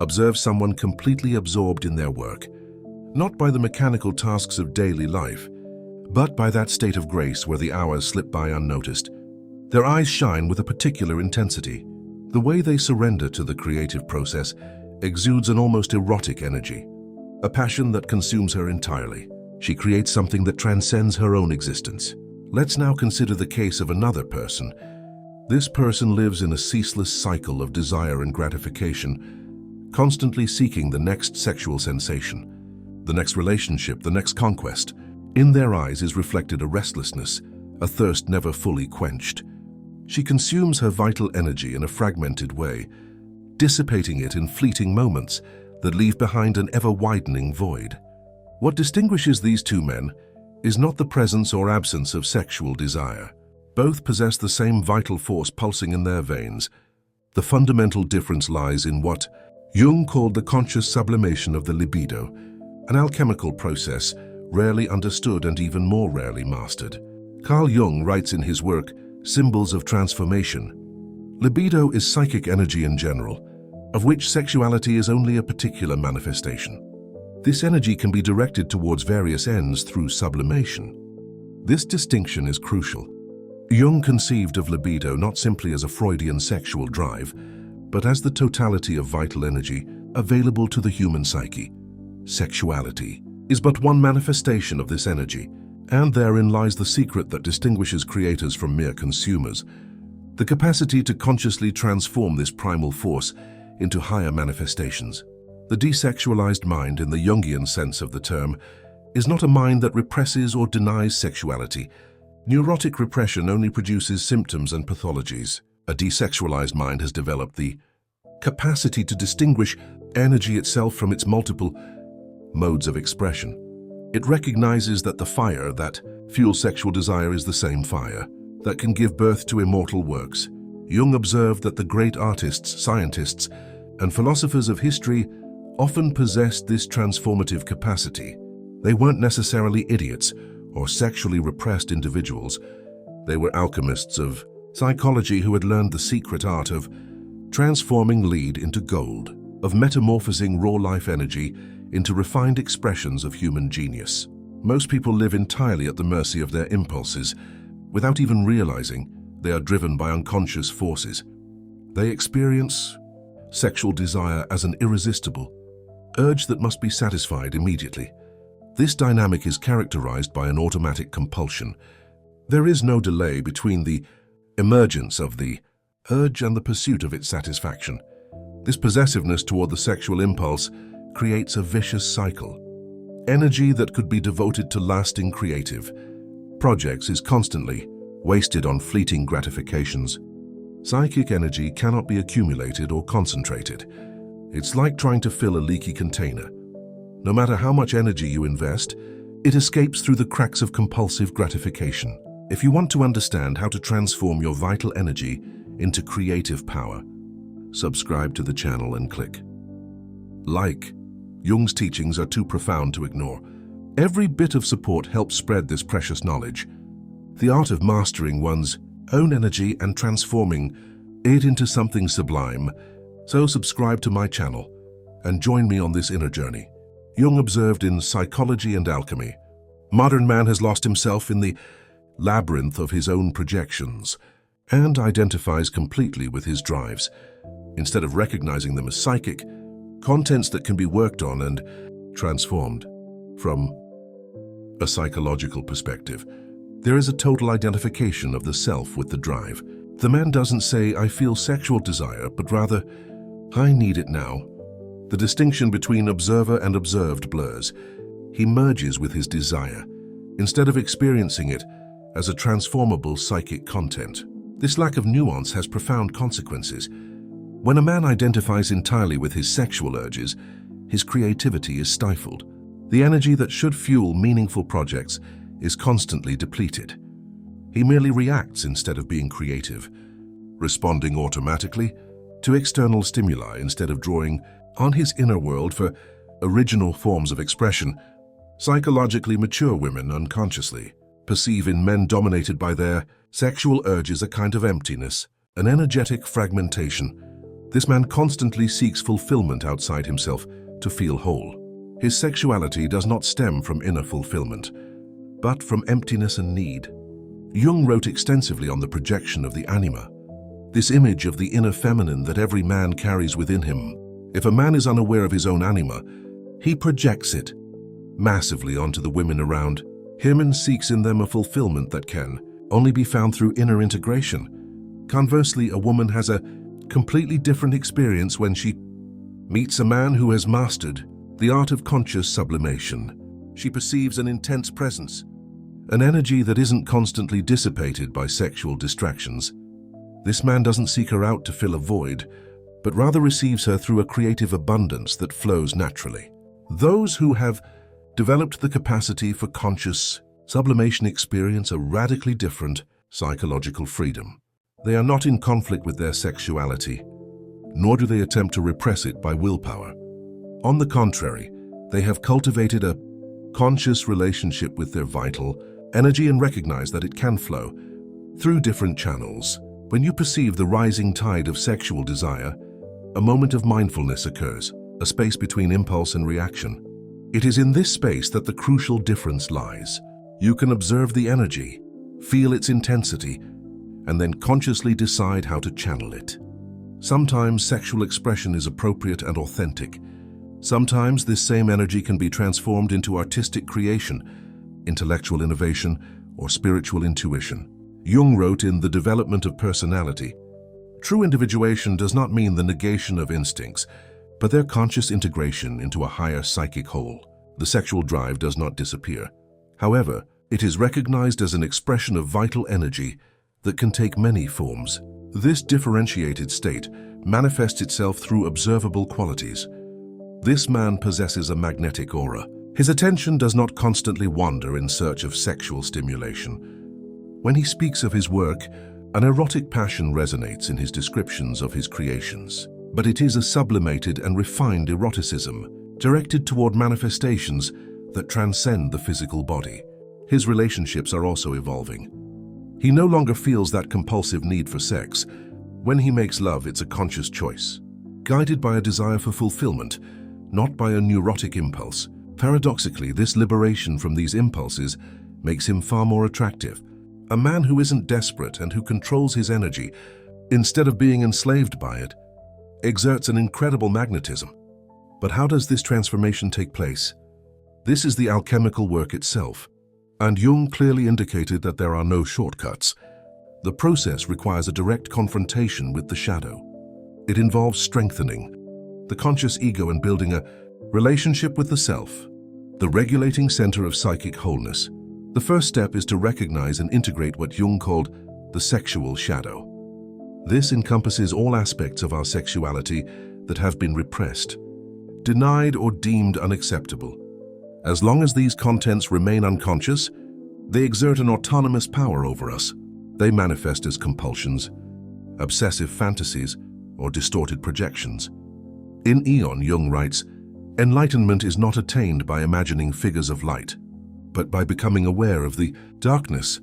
Observe someone completely absorbed in their work, not by the mechanical tasks of daily life, but by that state of grace where the hours slip by unnoticed. Their eyes shine with a particular intensity. The way they surrender to the creative process exudes an almost erotic energy, a passion that consumes her entirely. She creates something that transcends her own existence. Let's now consider the case of another person. This person lives in a ceaseless cycle of desire and gratification, constantly seeking the next sexual sensation, the next relationship, the next conquest. In their eyes is reflected a restlessness, a thirst never fully quenched. She consumes her vital energy in a fragmented way, dissipating it in fleeting moments that leave behind an ever-widening void. What distinguishes these two men is not the presence or absence of sexual desire. Both possess the same vital force pulsing in their veins. The fundamental difference lies in what Jung called the conscious sublimation of the libido, an alchemical process rarely understood and even more rarely mastered. Carl Jung writes in his work, Symbols of Transformation, libido is psychic energy in general, of which sexuality is only a particular manifestation. This energy can be directed towards various ends through sublimation. This distinction is crucial. Jung conceived of libido not simply as a Freudian sexual drive, but as the totality of vital energy available to the human psyche. Sexuality is but one manifestation of this energy, and therein lies the secret that distinguishes creators from mere consumers. The capacity to consciously transform this primal force into higher manifestations. The desexualized mind, in the Jungian sense of the term, is not a mind that represses or denies sexuality. Neurotic repression only produces symptoms and pathologies. A desexualized mind has developed the capacity to distinguish energy itself from its multiple modes of expression. It recognizes that the fire that fuels sexual desire is the same fire that can give birth to immortal works. Jung observed that the great artists, scientists, and philosophers of history often possessed this transformative capacity. They weren't necessarily idiots or sexually repressed individuals. They were alchemists of psychology who had learned the secret art of transforming lead into gold, of metamorphosing raw life energy into refined expressions of human genius. Most people live entirely at the mercy of their impulses, without even realizing they are driven by unconscious forces. They experience sexual desire as an irresistible urge that must be satisfied immediately. This dynamic is characterized by an automatic compulsion. There is no delay between the emergence of the urge and the pursuit of its satisfaction. This possessiveness toward the sexual impulse creates a vicious cycle. Energy that could be devoted to lasting creative projects is constantly wasted on fleeting gratifications. Psychic energy cannot be accumulated or concentrated. It's like trying to fill a leaky container. No matter how much energy you invest, it escapes through the cracks of compulsive gratification. If you want to understand how to transform your vital energy into creative power, subscribe to the channel and click like. Jung's teachings are too profound to ignore. Every bit of support helps spread this precious knowledge. The art of mastering one's own energy and transforming it into something sublime. So subscribe to my channel and join me on this inner journey. Jung observed in Psychology and Alchemy, modern man has lost himself in the labyrinth of his own projections and identifies completely with his drives. Instead of recognizing them as psychic contents that can be worked on and transformed. From a psychological perspective, there is a total identification of the self with the drive. The man doesn't say, I feel sexual desire, but rather, I need it now. The distinction between observer and observed blurs. He merges with his desire, instead of experiencing it as a transformable psychic content. This lack of nuance has profound consequences. When a man identifies entirely with his sexual urges, his creativity is stifled. The energy that should fuel meaningful projects is constantly depleted. He merely reacts instead of being creative, responding automatically to external stimuli instead of drawing on his inner world for original forms of expression. Psychologically mature women unconsciously perceive in men dominated by their sexual urges a kind of emptiness, an energetic fragmentation. This man constantly seeks fulfillment outside himself to feel whole. His sexuality does not stem from inner fulfillment, but from emptiness and need. Jung wrote extensively on the projection of the anima, this image of the inner feminine that every man carries within him. If a man is unaware of his own anima, he projects it massively onto the women around him and seeks in them a fulfillment that can only be found through inner integration. Conversely, a woman has a completely different experience when she meets a man who has mastered the art of conscious sublimation. She perceives an intense presence, an energy that isn't constantly dissipated by sexual distractions. This man doesn't seek her out to fill a void, but rather receives her through a creative abundance that flows naturally. Those who have developed the capacity for conscious sublimation experience a radically different psychological freedom. They are not in conflict with their sexuality, nor do they attempt to repress it by willpower. On the contrary, they have cultivated a conscious relationship with their vital energy and recognize that it can flow through different channels. When you perceive the rising tide of sexual desire, a moment of mindfulness occurs, a space between impulse and reaction. It is in this space that the crucial difference lies. You can observe the energy, feel its intensity, and then consciously decide how to channel it. Sometimes sexual expression is appropriate and authentic. Sometimes this same energy can be transformed into artistic creation, intellectual innovation, or spiritual intuition. Jung wrote in The Development of Personality, "True individuation does not mean the negation of instincts, but their conscious integration into a higher psychic whole. The sexual drive does not disappear. However, it is recognized as an expression of vital energy that can take many forms. This differentiated state manifests itself through observable qualities. This man possesses a magnetic aura. His attention does not constantly wander in search of sexual stimulation. When he speaks of his work, an erotic passion resonates in his descriptions of his creations. But it is a sublimated and refined eroticism, directed toward manifestations that transcend the physical body. His relationships are also evolving. He no longer feels that compulsive need for sex. When he makes love, it's a conscious choice, guided by a desire for fulfillment, not by a neurotic impulse. Paradoxically, this liberation from these impulses makes him far more attractive. A man who isn't desperate and who controls his energy, instead of being enslaved by it, exerts an incredible magnetism. But how does this transformation take place? This is the alchemical work itself, and Jung clearly indicated that there are no shortcuts. The process requires a direct confrontation with the shadow. It involves strengthening the conscious ego and building a relationship with the self, the regulating center of psychic wholeness. The first step is to recognize and integrate what Jung called the sexual shadow. This encompasses all aspects of our sexuality that have been repressed, denied, or deemed unacceptable. As long as these contents remain unconscious, they exert an autonomous power over us. They manifest as compulsions, obsessive fantasies, or distorted projections. In Eon, Jung writes, "Enlightenment is not attained by imagining figures of light, but by becoming aware of the darkness.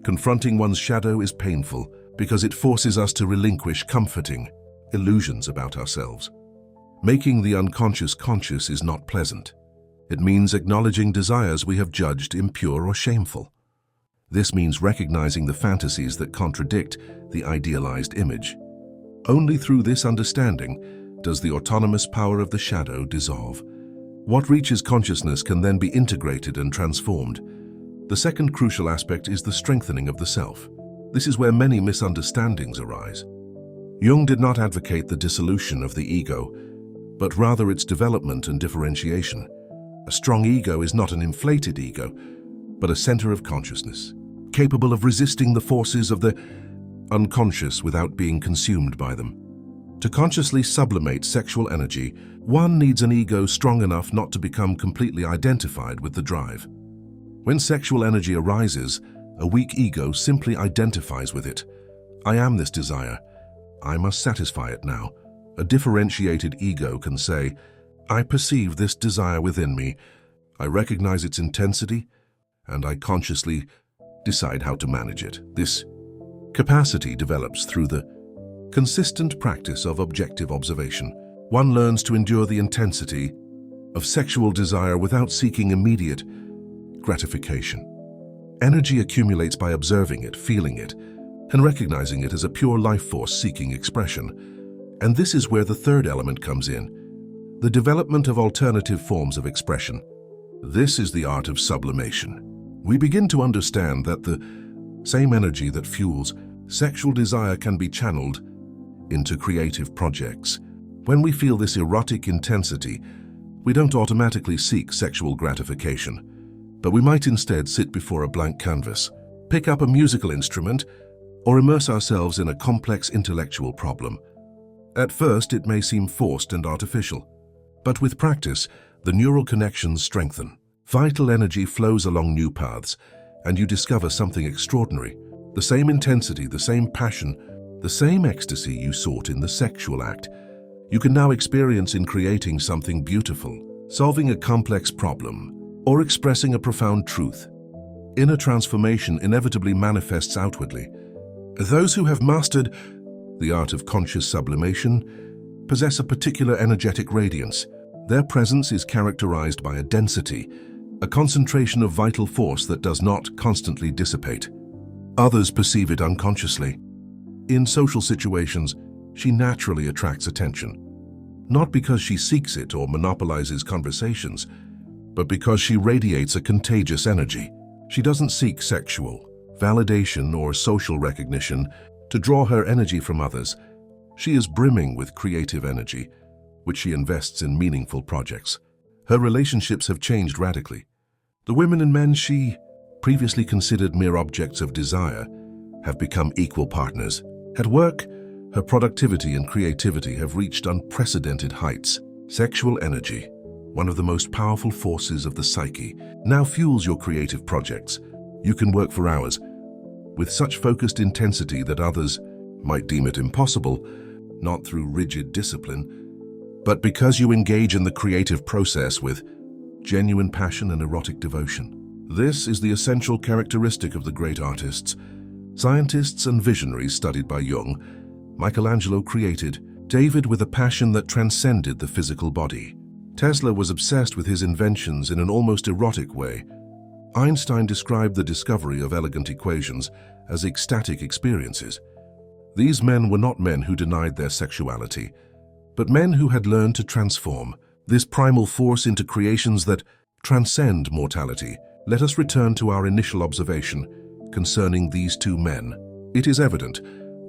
Confronting one's shadow is painful because it forces us to relinquish comforting illusions about ourselves. Making the unconscious conscious is not pleasant. It means acknowledging desires we have judged impure or shameful. This means recognizing the fantasies that contradict the idealized image. Only through this understanding does the autonomous power of the shadow dissolve. What reaches consciousness can then be integrated and transformed. The second crucial aspect is the strengthening of the self. This is where many misunderstandings arise. Jung did not advocate the dissolution of the ego, but rather its development and differentiation. A strong ego is not an inflated ego, but a center of consciousness, capable of resisting the forces of the unconscious without being consumed by them. To consciously sublimate sexual energy, one needs an ego strong enough not to become completely identified with the drive. When sexual energy arises, a weak ego simply identifies with it. I am this desire. I must satisfy it now. A differentiated ego can say, I perceive this desire within me. I recognize its intensity, and I consciously decide how to manage it. This capacity develops through the Consistent practice of objective observation. One learns to endure the intensity of sexual desire without seeking immediate gratification. Energy accumulates by observing it, feeling it, and recognizing it as a pure life force seeking expression. And this is where the third element comes in, the development of alternative forms of expression. This is the art of sublimation. We begin to understand that the same energy that fuels sexual desire can be channeled into creative projects. When we feel this erotic intensity, we don't automatically seek sexual gratification, but we might instead sit before a blank canvas, pick up a musical instrument, or immerse ourselves in a complex intellectual problem. At first, it may seem forced and artificial, but with practice, the neural connections strengthen. Vital energy flows along new paths, and you discover something extraordinary. The same intensity, the same passion, the same ecstasy you sought in the sexual act, you can now experience in creating something beautiful, solving a complex problem, or expressing a profound truth. Inner transformation inevitably manifests outwardly. Those who have mastered the art of conscious sublimation possess a particular energetic radiance. Their presence is characterized by a density, a concentration of vital force that does not constantly dissipate. Others perceive it unconsciously. In social situations, she naturally attracts attention, not because she seeks it or monopolizes conversations, but because she radiates a contagious energy. She doesn't seek sexual validation or social recognition to draw her energy from others. She is brimming with creative energy, which she invests in meaningful projects. Her relationships have changed radically. The women and men she previously considered mere objects of desire have become equal partners. At work, her productivity and creativity have reached unprecedented heights. Sexual energy, one of the most powerful forces of the psyche, now fuels your creative projects. You can work for hours with such focused intensity that others might deem it impossible, not through rigid discipline, but because you engage in the creative process with genuine passion and erotic devotion. This is the essential characteristic of the great artists, scientists and visionaries studied by Jung. Michelangelo created David with a passion that transcended the physical body. Tesla was obsessed with his inventions in an almost erotic way. Einstein described the discovery of elegant equations as ecstatic experiences. These men were not men who denied their sexuality, but men who had learned to transform this primal force into creations that transcend mortality. Let us return to our initial observation concerning these two men. It is evident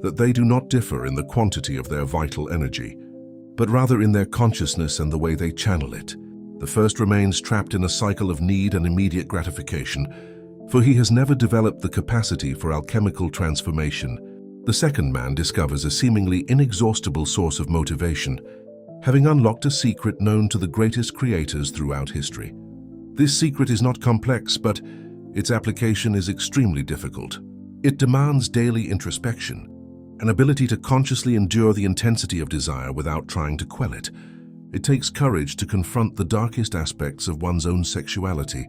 that they do not differ in the quantity of their vital energy, but rather in their consciousness and the way they channel it. The first remains trapped in a cycle of need and immediate gratification, for he has never developed the capacity for alchemical transformation. The second man discovers a seemingly inexhaustible source of motivation, having unlocked a secret known to the greatest creators throughout history. This secret is not complex, but its application is extremely difficult. It demands daily introspection, an ability to consciously endure the intensity of desire without trying to quell it. It takes courage to confront the darkest aspects of one's own sexuality,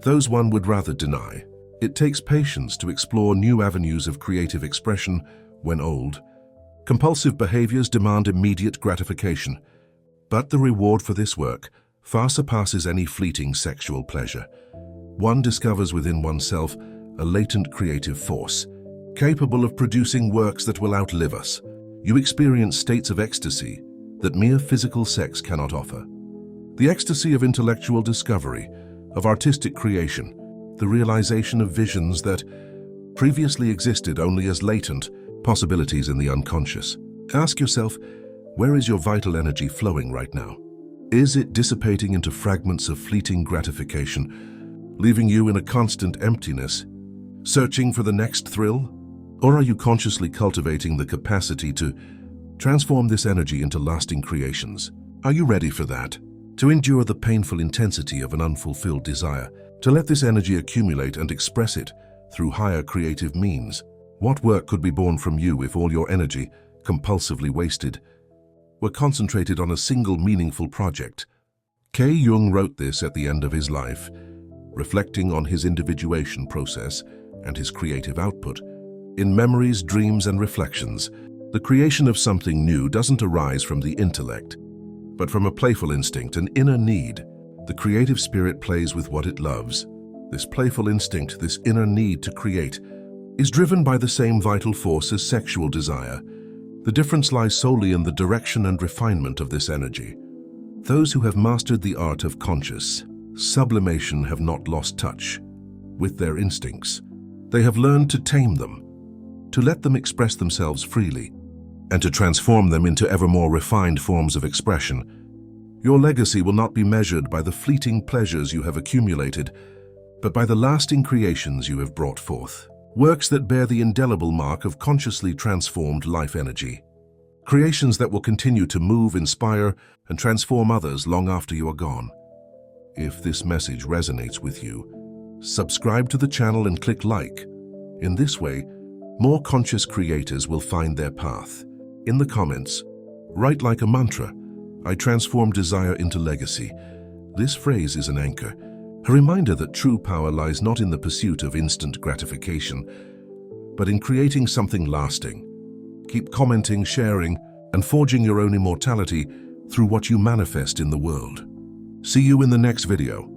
those one would rather deny. It takes patience to explore new avenues of creative expression when old. Compulsive behaviors demand immediate gratification, but the reward for this work far surpasses any fleeting sexual pleasure. One discovers within oneself a latent creative force, capable of producing works that will outlive us. You experience states of ecstasy that mere physical sex cannot offer. The ecstasy of intellectual discovery, of artistic creation, the realization of visions that previously existed only as latent possibilities in the unconscious. Ask yourself, where is your vital energy flowing right now? Is it dissipating into fragments of fleeting gratification, leaving you in a constant emptiness, searching for the next thrill? Or are you consciously cultivating the capacity to transform this energy into lasting creations? Are you ready for that? To endure the painful intensity of an unfulfilled desire, to let this energy accumulate and express it through higher creative means? What work could be born from you if all your energy, compulsively wasted, were concentrated on a single meaningful project? Carl Jung wrote this at the end of his life, reflecting on his individuation process and his creative output. In Memories, Dreams, and Reflections, The creation of something new doesn't arise from the intellect, but from a playful instinct, an inner need. The creative spirit plays with what it loves. This playful instinct, this inner need to create, is driven by the same vital force as sexual desire. The difference lies solely in the direction and refinement of this energy. Those who have mastered the art of conscious sublimation have not lost touch with their instincts. They have learned to tame them, to let them express themselves freely, and to transform them into ever more refined forms of expression. Your legacy will not be measured by the fleeting pleasures you have accumulated, but by the lasting creations you have brought forth. Works that bear the indelible mark of consciously transformed life energy. Creations that will continue to move, inspire, and transform others long after you are gone. If this message resonates with you, subscribe to the channel and click like. In this way, more conscious creators will find their path. In the comments, write like a mantra, "I transform desire into legacy." This phrase is an anchor, a reminder that true power lies not in the pursuit of instant gratification, but in creating something lasting. Keep commenting, sharing, and forging your own immortality through what you manifest in the world. See you in the next video.